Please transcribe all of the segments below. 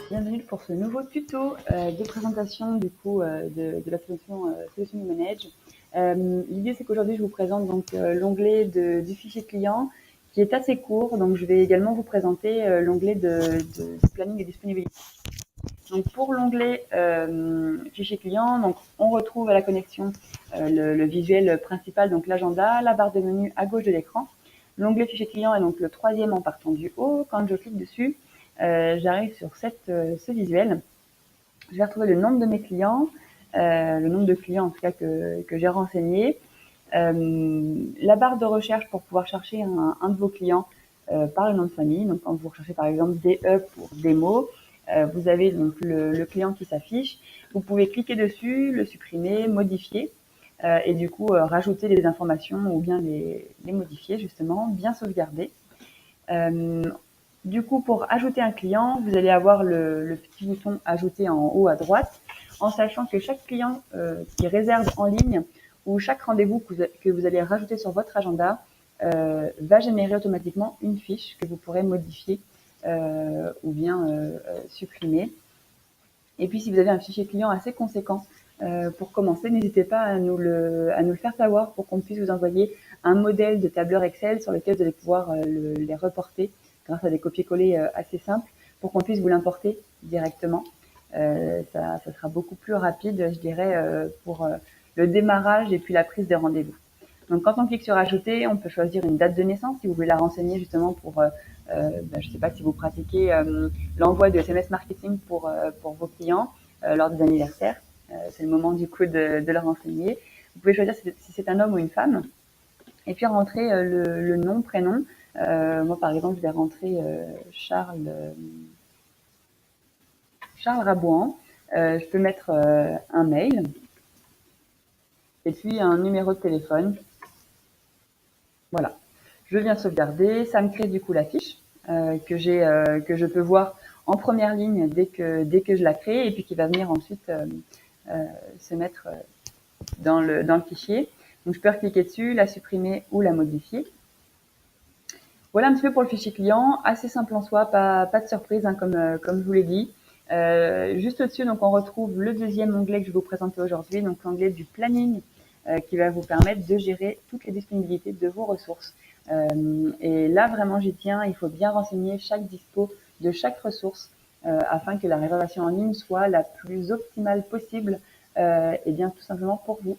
Bienvenue pour ce nouveau tuto de présentation de la solution Solution Manage. L'idée c'est qu'aujourd'hui je vous présente donc l'onglet du fichier client qui est assez court, donc je vais également vous présenter l'onglet du planning et disponibilité. Donc pour l'onglet fichier client, donc on retrouve à la connexion le visuel principal, donc l'agenda, la barre de menu à gauche de l'écran. L'onglet fichier client est donc le troisième en partant du haut. Quand je clique dessus, j'arrive sur ce visuel. Je vais retrouver le nombre de mes clients, le nombre de clients en tout cas que j'ai renseigné, la barre de recherche pour pouvoir chercher un de vos clients par le nom de famille. Donc quand vous recherchez par exemple DE pour démo, vous avez donc le client qui s'affiche. Vous pouvez cliquer dessus, le supprimer, modifier et du coup rajouter les informations ou bien les modifier justement, bien sauvegarder. Du coup, pour ajouter un client, vous allez avoir le petit bouton ajouter en haut à droite, en sachant que chaque client qui réserve en ligne ou chaque rendez-vous que vous allez rajouter sur votre agenda va générer automatiquement une fiche que vous pourrez modifier ou bien supprimer. Et puis, si vous avez un fichier client assez conséquent, pour commencer, n'hésitez pas à nous le faire savoir pour qu'on puisse vous envoyer un modèle de tableur Excel sur lequel vous allez pouvoir les reporter grâce à des copier-coller assez simples pour qu'on puisse vous l'importer directement. Ça sera beaucoup plus rapide, je dirais, pour le démarrage et puis la prise des rendez-vous. Donc, quand on clique sur ajouter, on peut choisir une date de naissance si vous voulez la renseigner justement pour, je ne sais pas si vous pratiquez l'envoi de SMS marketing pour vos clients lors des anniversaires. C'est le moment du coup de le renseigner. Vous pouvez choisir si c'est un homme ou une femme. Et puis rentrer le nom, prénom. Moi, par exemple, je vais rentrer Charles Rabouan. Je peux mettre un mail et puis un numéro de téléphone. Voilà. Je viens sauvegarder. Ça me crée du coup la fiche que je peux voir en première ligne dès que je la crée et puis qui va venir ensuite se mettre dans le fichier. Donc je peux cliquer dessus, la supprimer ou la modifier. Voilà un petit peu pour le fichier client, assez simple en soi, pas de surprise hein, comme je vous l'ai dit. Juste au-dessus, donc on retrouve le deuxième onglet que je vais vous présenter aujourd'hui, donc l'onglet du planning qui va vous permettre de gérer toutes les disponibilités de vos ressources. Et là vraiment j'y tiens, il faut bien renseigner chaque dispo de chaque ressource afin que la réservation en ligne soit la plus optimale possible et bien tout simplement pour vous.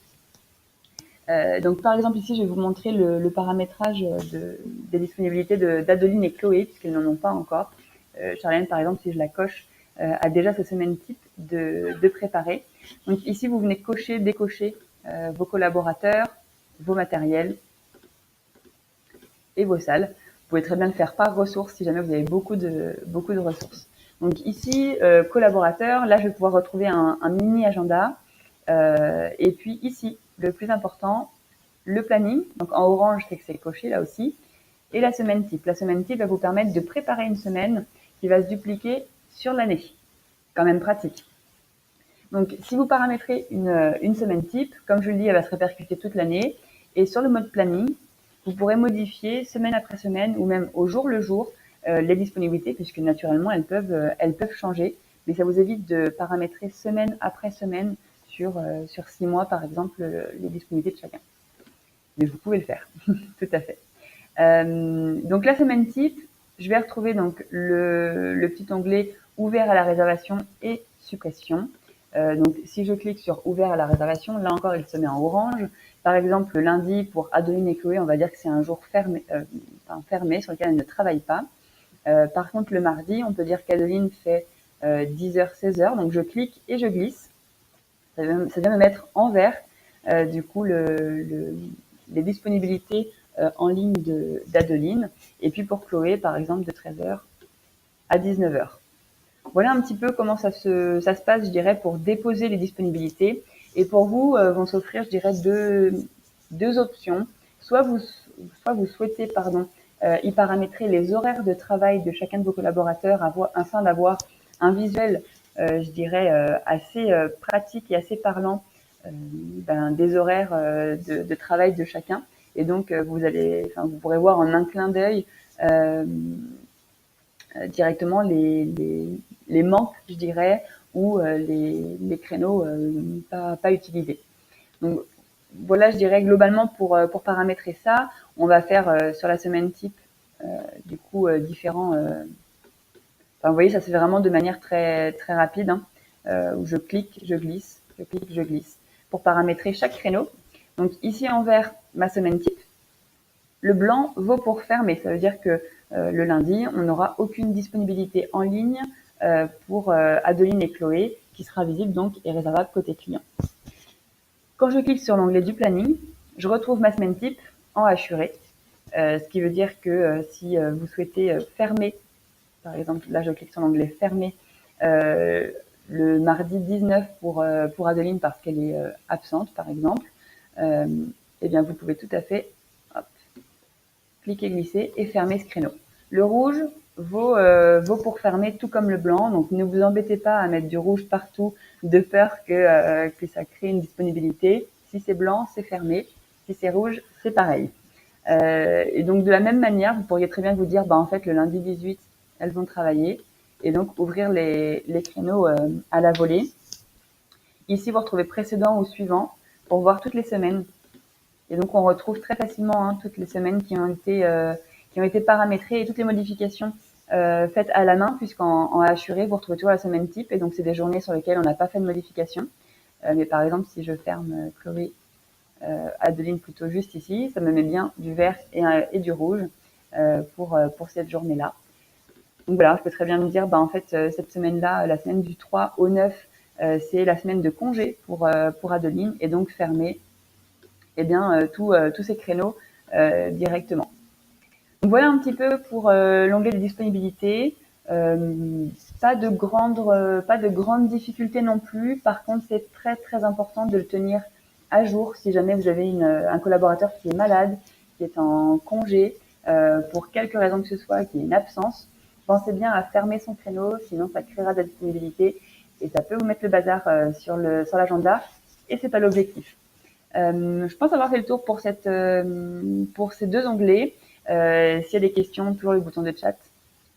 Donc par exemple ici je vais vous montrer le paramétrage des disponibilités d'Adeline et Chloé puisqu'elles n'en ont pas encore. Charlène par exemple si je la coche a déjà sa semaine type de préparer. Donc ici vous venez cocher, décocher vos collaborateurs, vos matériels et vos salles. Vous pouvez très bien le faire par ressources si jamais vous avez beaucoup de ressources. Donc ici, collaborateurs, là je vais pouvoir retrouver un mini agenda. Et puis ici, le plus important, le planning. Donc en orange, c'est que c'est coché là aussi. Et la semaine type. La semaine type va vous permettre de préparer une semaine qui va se dupliquer sur l'année. Quand même pratique. Donc si vous paramétrez une semaine type, comme je le dis, elle va se répercuter toute l'année. Et sur le mode planning, vous pourrez modifier semaine après semaine ou même au jour le jour les disponibilités puisque naturellement elles peuvent changer. Mais ça vous évite de paramétrer semaine après semaine sur 6 mois par exemple les disponibilités de chacun. Mais vous pouvez le faire, tout à fait. Donc la semaine type, je vais retrouver donc le petit onglet ouvert à la réservation et suppression. Donc si je clique sur ouvert à la réservation, là encore il se met en orange. Par exemple le lundi pour Adeline et Chloé, on va dire que c'est un jour fermé sur lequel elle ne travaille pas. Par contre le mardi, on peut dire qu'Adeline fait 10h, 16h, donc je clique et je glisse. Ça vient me mettre en vert du coup les disponibilités en ligne d'Adeline. Et puis pour Chloé, par exemple, de 13h à 19h. Voilà un petit peu comment ça se passe, je dirais, pour déposer les disponibilités. Et pour vous, vont s'offrir, je dirais, deux options. Soit vous souhaitez, y paramétrer les horaires de travail de chacun de vos collaborateurs afin d'avoir un visuel, je dirais, assez pratique et assez parlant des horaires de travail de chacun. Et donc, vous pourrez voir en un clin d'œil directement les manques, je dirais, ou les créneaux pas utilisés. Donc voilà, je dirais globalement pour paramétrer ça, on va faire sur la semaine type du coup différents. Enfin, vous voyez, ça se fait vraiment de manière très très rapide, hein, où je clique, je glisse, je clique, je glisse, pour paramétrer chaque créneau. Donc ici en vert, ma semaine type. Le blanc vaut pour fermer, ça veut dire que le lundi, on n'aura aucune disponibilité en ligne pour Adeline et Chloé, qui sera visible donc et réservable côté client. Quand je clique sur l'onglet du planning, je retrouve ma semaine type en hachuré, ce qui veut dire que si vous souhaitez fermer, par exemple, là je clique sur l'onglet fermer, le mardi 19 pour Adeline parce qu'elle est absente, par exemple, eh bien vous pouvez tout à fait cliquer, glisser et fermer ce créneau. Le rouge vaut pour fermer tout comme le blanc, donc ne vous embêtez pas à mettre du rouge partout de peur que ça crée une disponibilité. Si c'est blanc, c'est fermé. Si c'est rouge, c'est pareil. Et donc de la même manière, vous pourriez très bien vous dire, en fait le lundi 18, elles vont travailler, et donc ouvrir les créneaux à la volée. Ici, vous retrouvez précédent ou suivant pour voir toutes les semaines. Et donc, on retrouve très facilement toutes les semaines qui ont été paramétrées et toutes les modifications faites à la main, puisqu'en hachuré, vous retrouvez toujours la semaine type. Et donc, c'est des journées sur lesquelles on n'a pas fait de modification. Mais par exemple, si je ferme Chloé, Adeline plutôt juste ici, ça me met bien du vert et du rouge pour cette journée-là. Donc voilà, je peux très bien me dire, en fait, cette semaine-là, la semaine du 3 au 9, c'est la semaine de congé pour Adeline, et donc fermer tous ces créneaux directement. Donc voilà un petit peu pour l'onglet de disponibilité. Pas de grandes difficultés non plus. Par contre, c'est très très important de le tenir à jour si jamais vous avez un collaborateur qui est malade, qui est en congé, pour quelque raison que ce soit, qui est une absence. Pensez bien à fermer son créneau, sinon ça créera de la disponibilité et ça peut vous mettre le bazar sur l'agenda, et c'est pas l'objectif. Je pense avoir fait le tour pour ces deux onglets. S'il y a des questions, toujours le bouton de chat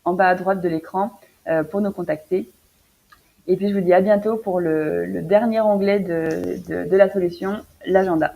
en bas à droite de l'écran pour nous contacter. Et puis je vous dis à bientôt pour le dernier onglet de la solution, l'agenda.